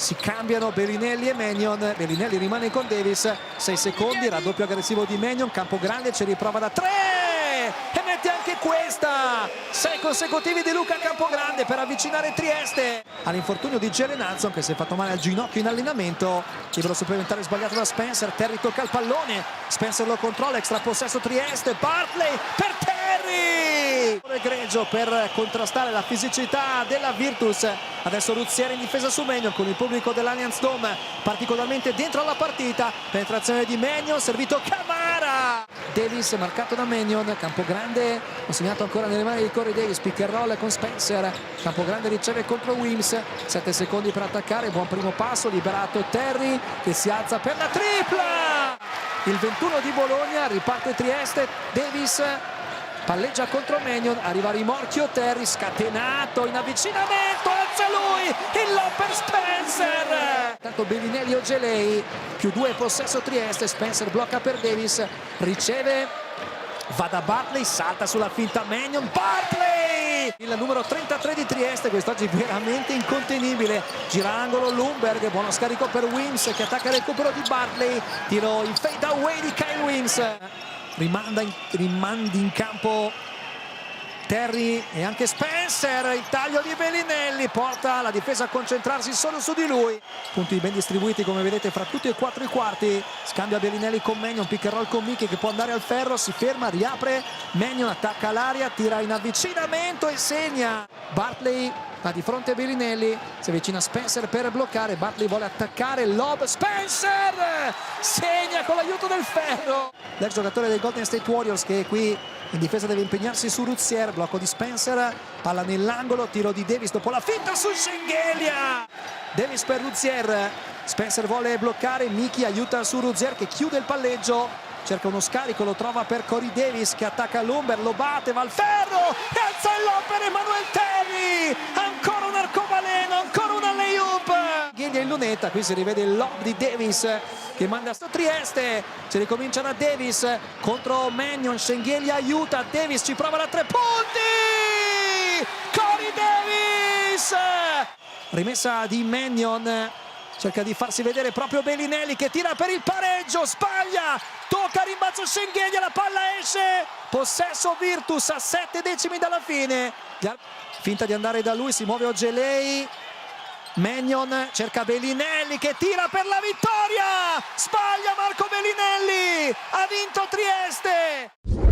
Si cambiano Bellinelli e Maignan. Bellinelli rimane con Davis, 6 secondi, raddoppio aggressivo di Maignan, campo grande, ci riprova da 3 e mette anche questa. 6 consecutivi di Luka Campogrande per avvicinare Trieste all'infortunio di Jalen Hudson, che si è fatto male al ginocchio in allenamento. Libero supplementare sbagliato da Spencer, Terry tocca il pallone, Spencer lo controlla, extra possesso Trieste, Bartley per Terry, egregio per contrastare la fisicità della Virtus. Adesso Ruzier in difesa su Maignan con il pubblico dell'Allianz Dome particolarmente dentro alla partita. Penetrazione di Maignan, servito Camara, Davis marcato da Maignan, Campogrande consegnato ancora nelle mani di Corey Davis, pick and roll con Spencer, Campogrande riceve contro Wims, 7 secondi per attaccare, buon primo passo, liberato Terry che si alza per la tripla. Il 21 di Bologna, riparte Trieste, Davis palleggia contro Maignan, arriva a rimorchio Terry, scatenato in avvicinamento, alza lui, il lob per Spencer. Tanto Bellinelli o Gelei, +2 possesso Trieste, Spencer blocca per Davis, riceve, va da Bartley, salta sulla finta Maignan, Bartley! Il numero 33 di Trieste, quest'oggi veramente incontenibile, gira angolo Lundberg, buono scarico per Wims che attacca il recupero di Bartley, tiro in fade away di Kyle Wims. Rimandi in campo Terry e anche Spencer, il taglio di Bellinelli porta la difesa a concentrarsi solo su di lui. Punti ben distribuiti come vedete fra tutti e 4 i quarti. Scambia Bellinelli con Maignan, pick and roll con Michi che può andare al ferro, si ferma, riapre, Maignan attacca l'area, tira in avvicinamento e segna. Bartley va di fronte a Bellinelli, si avvicina Spencer per bloccare, Bartley vuole attaccare, lob, Spencer segna con l'aiuto del ferro. L'ex giocatore dei Golden State Warriors che qui in difesa deve impegnarsi su Ruzier, blocco di Spencer, palla nell'angolo, tiro di Davis dopo la finta su Schengelia. Davis per Ruzier, Spencer vuole bloccare, Michi aiuta su Ruzier che chiude il palleggio, cerca uno scarico, lo trova per Corey Davis che attacca Lumber, lo batte, va al ferro e alza il lob per Emanuel Terry, ancora un arcobaleno, ancora una layup. Gheglia in lunetta, qui si rivede il lob di Davis che manda sto Trieste, si ricomincia da Davis contro Maignan, Schengelia aiuta, Davis ci prova da 3 punti, Corey Davis, rimessa di Maignan, cerca di farsi vedere proprio Bellinelli che tira per il pareggio, sbaglia, tocca rimbalzo Schengelia, la palla esce, possesso Virtus a 7 decimi dalla fine, finta di andare da lui, si muove Ogelei, Maignan cerca Bellinelli che tira per la vittoria, sbaglia Marco Bellinelli, ha vinto Trieste.